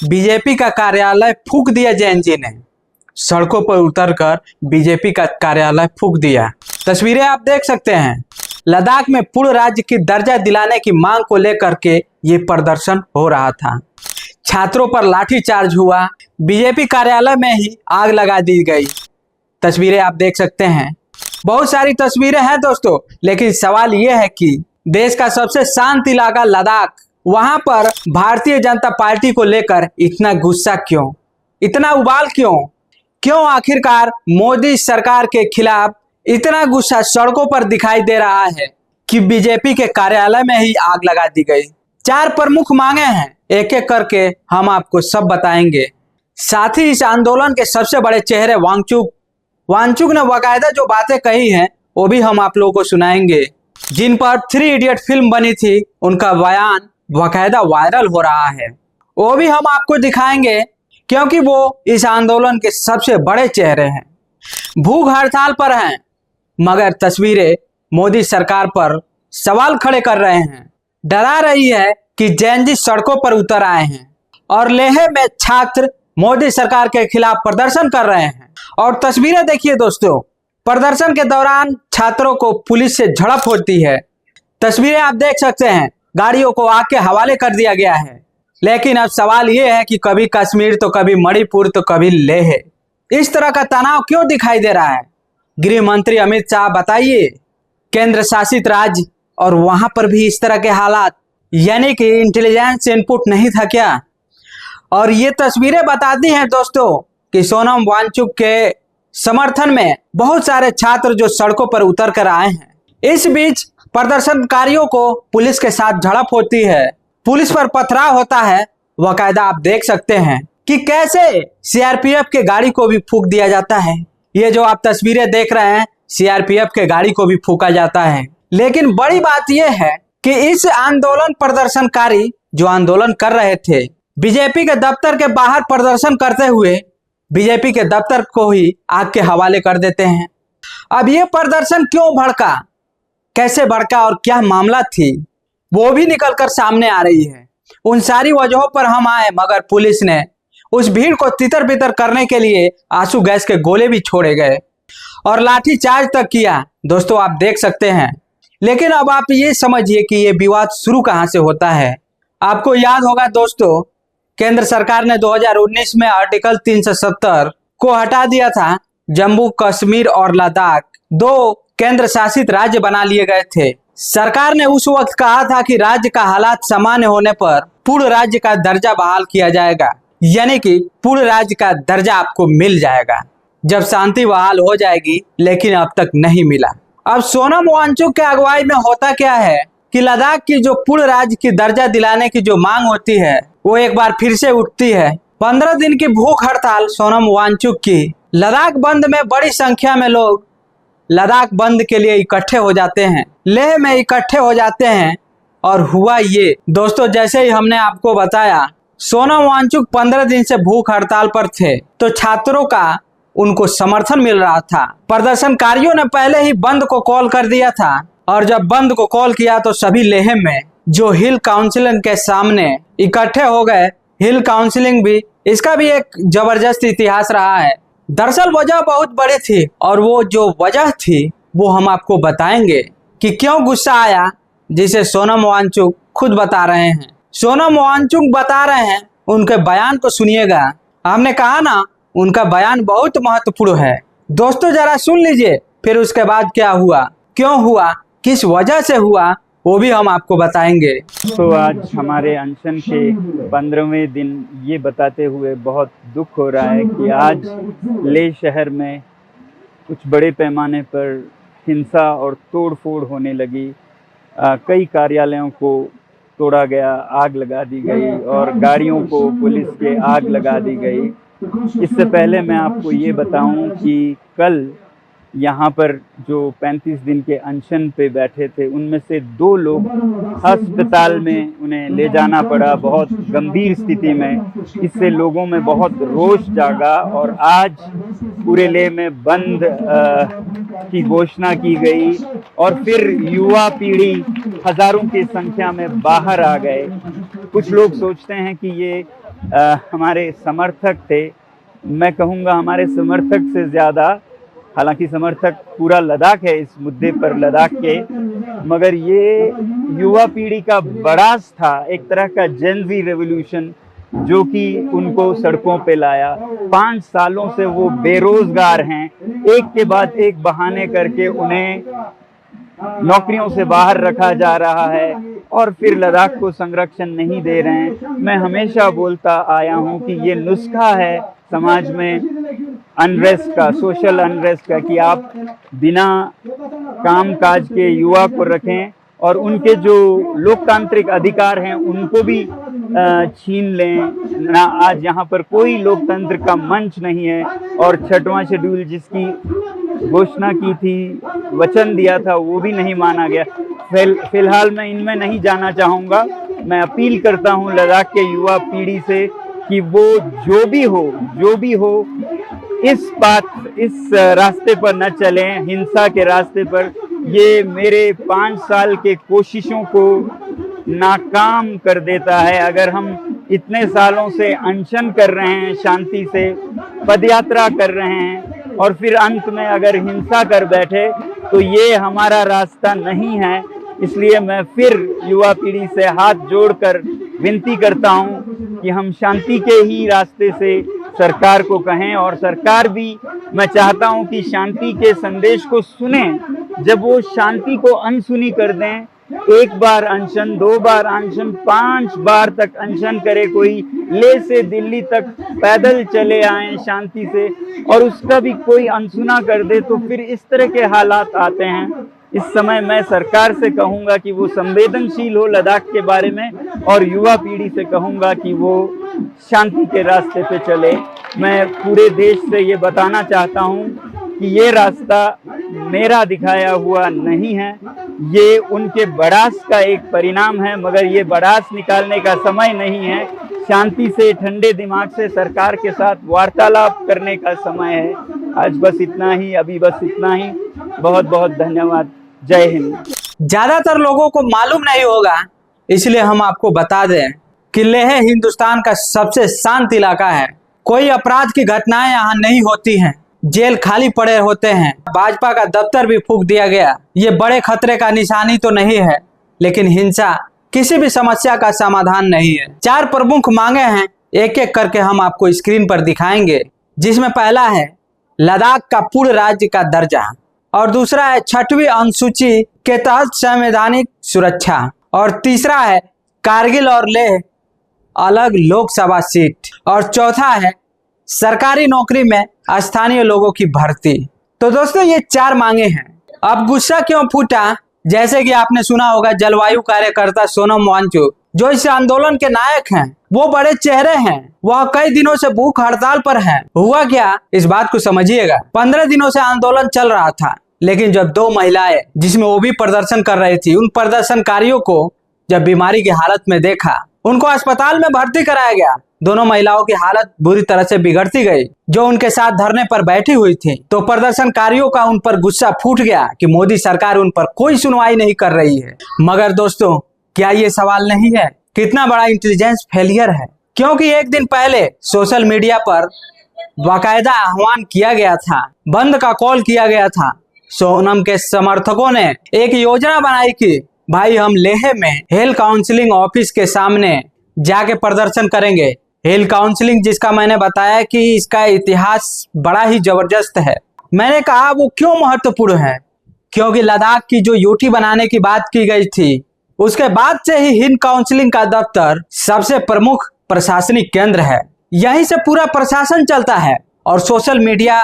BJP का कार्यालय फूंक दिया जैन जी ने। सड़कों पर उतरकर बीजेपी का कार्यालय फूंक दिया। तस्वीरें आप देख सकते हैं। लद्दाख में पूर्ण राज्य की दर्जा दिलाने की मांग को लेकर के ये प्रदर्शन हो रहा था। छात्रों पर लाठीचार्ज हुआ। बीजेपी कार्यालय में ही आग लगा दी गई। तस्वीरें आप देख सकते हैं। बहुत सारी तस्वीरें हैं दोस्तों, लेकिन सवाल यह है कि देश का सबसे शांत इलाका लद्दाख, वहां पर भारतीय जनता पार्टी को लेकर इतना गुस्सा क्यों, इतना उबाल क्यों आखिरकार मोदी सरकार के खिलाफ इतना गुस्सा सड़कों पर दिखाई दे रहा है कि बीजेपी के कार्यालय में ही आग लगा दी गई। 4 प्रमुख मांगे हैं, एक एक करके हम आपको सब बताएंगे। साथ ही इस आंदोलन के सबसे बड़े चेहरे वांगचुक ने बाकायदा जो बातें कही हैं वो भी हम आप लोगों को सुनाएंगे। जिन पर 3 इडियट फिल्म बनी थी, उनका बयान बाकायदा वायरल हो रहा है, वो भी हम आपको दिखाएंगे, क्योंकि वो इस आंदोलन के सबसे बड़े चेहरे हैं। भूख हड़ताल पर हैं, मगर तस्वीरें मोदी सरकार पर सवाल खड़े कर रहे हैं, डरा रही है कि जैन जी सड़कों पर उतर आए हैं और लेह में छात्र मोदी सरकार के खिलाफ प्रदर्शन कर रहे हैं। और तस्वीरें देखिए दोस्तों, प्रदर्शन के दौरान छात्रों को पुलिस से झड़प होती है। तस्वीरें आप देख सकते हैं। गाड़ियों को आग के हवाले कर दिया गया है। लेकिन अब सवाल यह है कि कभी कश्मीर तो कभी मणिपुर तो कभी लेह, इस तरह का तनाव क्यों दिखाई दे रहा है? गृह मंत्री अमित शाह बताइए, केंद्र शासित राज्य और वहां पर भी इस तरह के हालात, यानी कि इंटेलिजेंस इनपुट नहीं था क्या? और ये तस्वीरें बताती हैं दोस्तों कि सोनम वांगचुक के समर्थन में बहुत सारे छात्र जो सड़कों पर उतर कर आए हैं। इस बीच प्रदर्शनकारियों को पुलिस के साथ झड़प होती है, पुलिस पर पथराव होता है। बाकायदा आप देख सकते हैं कि कैसे सीआरपीएफ के गाड़ी को भी फूंक दिया जाता है। ये जो आप तस्वीरें देख रहे हैं, सीआरपीएफ के गाड़ी को भी फूंका जाता है। लेकिन बड़ी बात यह है कि इस आंदोलन प्रदर्शनकारी जो आंदोलन कर रहे थे, बीजेपी के दफ्तर के बाहर प्रदर्शन करते हुए बीजेपी के दफ्तर को ही आग के हवाले कर देते हैं। अब ये प्रदर्शन क्यों भड़का, कैसे भड़का और क्या मामला थी, वो भी निकलकर सामने आ रही है। उन सारी वजहों पर हम आए, मगर पुलिस ने उस भीड़ को तितर बितर करने के लिए आंसू गैस के गोले भी छोड़े गए और लाठी चार्ज तक किया। दोस्तों आप देख सकते हैं। लेकिन अब आप ये समझिए कि ये विवाद शुरू कहां से होता है। आपको याद होगा दोस्तों, केंद्र सरकार ने 2019 में आर्टिकल 370 को हटा दिया था। जम्मू कश्मीर और लद्दाख 2 केंद्र शासित राज्य बना लिए गए थे। सरकार ने उस वक्त कहा था कि राज्य का हालात सामान्य होने पर पूर्ण राज्य का दर्जा बहाल किया जाएगा, यानी कि पूर्ण राज्य का दर्जा आपको मिल जाएगा जब शांति बहाल हो जाएगी। लेकिन अब तक नहीं मिला। अब सोनम वांगचुक के अगुवाई में होता क्या है कि लद्दाख की जो पूर्ण राज्य की दर्जा दिलाने की जो मांग होती है, वो एक बार फिर से उठती है। 15 दिन की भूख हड़ताल सोनम वांगचुक की। लद्दाख बंद में बड़ी संख्या में लोग लद्दाख बंद के लिए इकट्ठे हो जाते हैं, लेह में इकट्ठे हो जाते हैं। और हुआ ये दोस्तों, जैसे ही हमने आपको बताया, सोनम वांगचुक 15 दिन से भूख हड़ताल पर थे, तो छात्रों का उनको समर्थन मिल रहा था। प्रदर्शनकारियों ने पहले ही बंद को कॉल कर दिया था, और जब बंद को कॉल किया तो सभी लेह में जो हिल काउंसिलिंग के सामने इकट्ठे हो गए। हिल काउंसिलिंग भी, इसका भी एक जबरदस्त इतिहास रहा है। दरअसल वजह बहुत बड़ी थी, और वो जो वजह थी वो हम आपको बताएंगे कि क्यों गुस्सा आया, जिसे सोनम वांगचुक खुद बता रहे हैं। सोनम वांगचुक बता रहे हैं, उनके बयान को सुनिएगा। हमने कहा ना, उनका बयान बहुत महत्वपूर्ण है। दोस्तों जरा सुन लीजिए, फिर उसके बाद क्या हुआ, क्यों हुआ, किस वजह से हुआ, वो भी हम आपको बताएंगे। तो आज हमारे अनशन के 15वें दिन ये बताते हुए बहुत दुख हो रहा है कि आज लेह शहर में कुछ बड़े पैमाने पर हिंसा और तोड़फोड़ होने लगी। कई कार्यालयों को तोड़ा गया, आग लगा दी गई और गाड़ियों को पुलिस के आग लगा दी गई। इससे पहले मैं आपको ये बताऊं कि कल यहाँ पर जो 35 दिन के अनशन पे बैठे थे, उनमें से 2 लोग अस्पताल में उन्हें ले जाना पड़ा बहुत गंभीर स्थिति में। इससे लोगों में बहुत रोष जागा और आज पूरे लेह में बंद की घोषणा की गई और फिर युवा पीढ़ी हजारों की संख्या में बाहर आ गए। कुछ लोग सोचते हैं कि ये हमारे समर्थक थे। मैं कहूँगा हमारे समर्थक से ज़्यादा, हालांकि समर्थक पूरा लद्दाख है इस मुद्दे पर, लद्दाख के, मगर ये युवा पीढ़ी का बड़ास था, एक तरह का जेन ज़ी रेवोल्यूशन जो कि उनको सड़कों पे लाया। 5 सालों से वो बेरोजगार हैं, एक के बाद एक बहाने करके उन्हें नौकरियों से बाहर रखा जा रहा है और फिर लद्दाख को संरक्षण नहीं दे रहे हैं। मैं हमेशा बोलता आया हूं कि ये नुस्खा है समाज में अनरेस्ट का, सोशल अनरेस्ट का, कि आप बिना काम काज के युवा को रखें और उनके जो लोकतांत्रिक अधिकार हैं उनको भी छीन लें ना। आज यहाँ पर कोई लोकतंत्र का मंच नहीं है और 6वां शेड्यूल जिसकी घोषणा की थी, वचन दिया था, वो भी नहीं माना गया। फिलहाल मैं इनमें नहीं जाना चाहूँगा। मैं अपील करता हूँ लद्दाख के युवा पीढ़ी से कि वो जो भी हो इस रास्ते पर न चलें, हिंसा के रास्ते पर। ये मेरे 5 साल के कोशिशों को नाकाम कर देता है। अगर हम इतने सालों से अनशन कर रहे हैं, शांति से पदयात्रा कर रहे हैं और फिर अंत में अगर हिंसा कर बैठे तो ये हमारा रास्ता नहीं है। इसलिए मैं फिर युवा पीढ़ी से हाथ जोड़कर विनती करता हूं कि हम शांति के ही रास्ते से सरकार को कहें और सरकार भी, मैं चाहता हूं कि शांति के संदेश को सुने। जब वो शांति को अनसुनी कर दें, 1 बार अनशन, 2 बार अनशन, 5 बार तक अनशन करे कोई, ले से दिल्ली तक पैदल चले आए शांति से और उसका भी कोई अनसुना कर दे, तो फिर इस तरह के हालात आते हैं। इस समय मैं सरकार से कहूँगा कि वो संवेदनशील हो लद्दाख के बारे में और युवा पीढ़ी से कहूँगा कि वो शांति के रास्ते पे चले। मैं पूरे देश से ये बताना चाहता हूँ कि ये रास्ता मेरा दिखाया हुआ नहीं है, ये उनके बड़ास का एक परिणाम है, मगर ये बड़ास निकालने का समय नहीं है। शांति से, ठंडे दिमाग से सरकार के साथ वार्तालाप करने का समय है। आज बस इतना ही, अभी बस इतना ही। बहुत बहुत धन्यवाद। जय हिंद। ज्यादातर लोगों को मालूम नहीं होगा, इसलिए हम आपको बता दें कि लेह हिंदुस्तान का सबसे शांत इलाका है। कोई अपराध की घटनाएं यहाँ नहीं होती हैं, जेल खाली पड़े होते हैं, भाजपा का दफ्तर भी फूंक दिया गया। ये बड़े खतरे का निशानी तो नहीं है, लेकिन हिंसा किसी भी समस्या का समाधान नहीं है। 4 प्रमुख मांगे हैं, एक एक करके हम आपको स्क्रीन पर दिखाएंगे। जिसमें पहला है लद्दाख का पूर्ण राज्य का दर्जा, और दूसरा है 6वीं अनुसूची के तहत संवैधानिक सुरक्षा, और तीसरा है कारगिल और लेह अलग लोकसभा सीट, और चौथा है सरकारी नौकरी में स्थानीय लोगों की भर्ती। तो दोस्तों ये 4 मांगे हैं। अब गुस्सा क्यों फूटा? जैसे कि आपने सुना होगा, जलवायु कार्यकर्ता सोनम वांगचुक जो इस आंदोलन के नायक हैं, वो बड़े चेहरे हैं, वह कई दिनों से भूख हड़ताल पर हैं। हुआ क्या, इस बात को समझिएगा। 15 दिनों से आंदोलन चल रहा था, लेकिन जब 2 महिलाएं जिसमें वो भी प्रदर्शन कर रही थी, उन प्रदर्शनकारियों को जब बीमारी की हालत में देखा, उनको अस्पताल में भर्ती कराया गया। दोनों महिलाओं की हालत बुरी तरह से बिगड़ती गई, जो उनके साथ धरने पर बैठी हुई थी। तो प्रदर्शनकारियों का उन पर गुस्सा फूट गया कि मोदी सरकार उन पर कोई सुनवाई नहीं कर रही है। मगर दोस्तों, क्या ये सवाल नहीं है कितना बड़ा इंटेलिजेंस फेलियर है? क्योंकि एक दिन पहले सोशल मीडिया पर बाकायदा आह्वान किया गया था, बंद का कॉल किया गया था। सोनम के समर्थकों ने एक योजना बनाई कि भाई हम लेह में हेल्थ काउंसलिंग ऑफिस के सामने जाके प्रदर्शन करेंगे। हेल्थ काउंसलिंग जिसका मैंने बताया कि इसका इतिहास बड़ा ही जबरदस्त है। मैंने कहा वो क्यों महत्वपूर्ण है, क्योंकि लद्दाख की जो यूटी बनाने की बात की गई थी, उसके बाद से ही हिंद काउंसलिंग का दफ्तर सबसे प्रमुख प्रशासनिक केंद्र है। यहीं से पूरा प्रशासन चलता है और सोशल मीडिया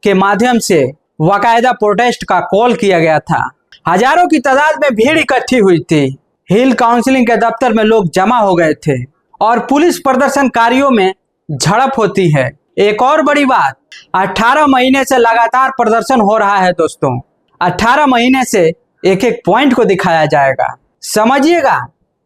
के माध्यम से बाकायदा प्रोटेस्ट का कॉल किया गया था। हजारों की तादाद में भीड़ इकट्ठी हुई थी। हिल काउंसलिंग के दफ्तर में लोग जमा हो गए थे और पुलिस प्रदर्शनकारियों में झड़प होती है। एक और बड़ी बात, 18 महीने से लगातार प्रदर्शन हो रहा है दोस्तों। 18 महीने से एक एक पॉइंट को दिखाया जाएगा। समझिएगा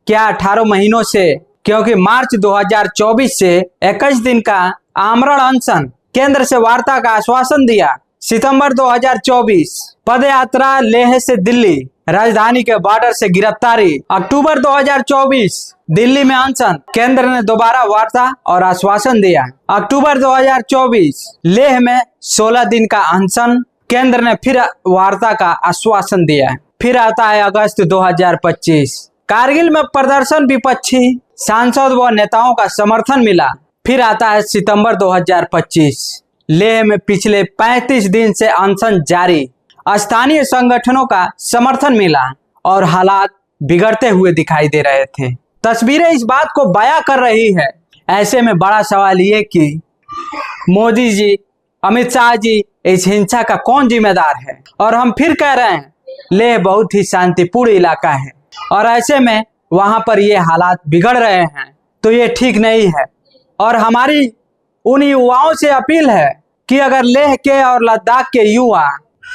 क्या 18 महीनों से, क्योंकि मार्च 2024 से 21 दिन का आमरण अनशन, केंद्र से वार्ता का आश्वासन दिया। सितंबर 2024 पदयात्रा लेह से दिल्ली, राजधानी के बॉर्डर से गिरफ्तारी। अक्टूबर 2024 दिल्ली में अनशन, केंद्र ने दोबारा वार्ता और आश्वासन दिया। अक्टूबर 2024 लेह में 16 दिन का अनशन, केंद्र ने फिर वार्ता का आश्वासन दिया। फिर आता है अगस्त 2025, कारगिल में प्रदर्शन, विपक्षी सांसद व नेताओं का समर्थन मिला। फिर आता है सितंबर 2025, लेह में पिछले 35 दिन से अनशन जारी, स्थानीय संगठनों का समर्थन मिला और हालात बिगड़ते हुए दिखाई दे रहे थे। तस्वीरें इस बात को बयां कर रही है। ऐसे में बड़ा सवाल ये कि मोदी जी, अमित शाह जी, इस हिंसा का कौन जिम्मेदार है? और हम फिर कह रहे हैं, लेह बहुत ही शांतिपूर्ण इलाका है और ऐसे में वहां पर ये हालात बिगड़ रहे हैं, तो ये ठीक नहीं है। और हमारी उन युवाओं से अपील है कि अगर लेह के और लद्दाख के युवा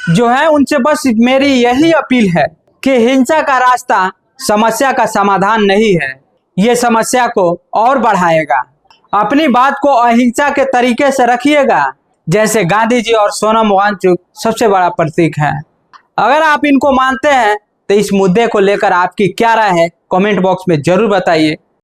जो है, उनसे बस मेरी यही अपील है कि हिंसा का रास्ता समस्या का समाधान नहीं है, ये समस्या को और बढ़ाएगा। अपनी बात को अहिंसा के तरीके से रखिएगा, जैसे गांधी जी और सोनम वांगचुक सबसे बड़ा प्रतीक है। अगर आप इनको मानते हैं तो इस मुद्दे को लेकर आपकी क्या राय है, कमेंट बॉक्स में जरूर बताइए।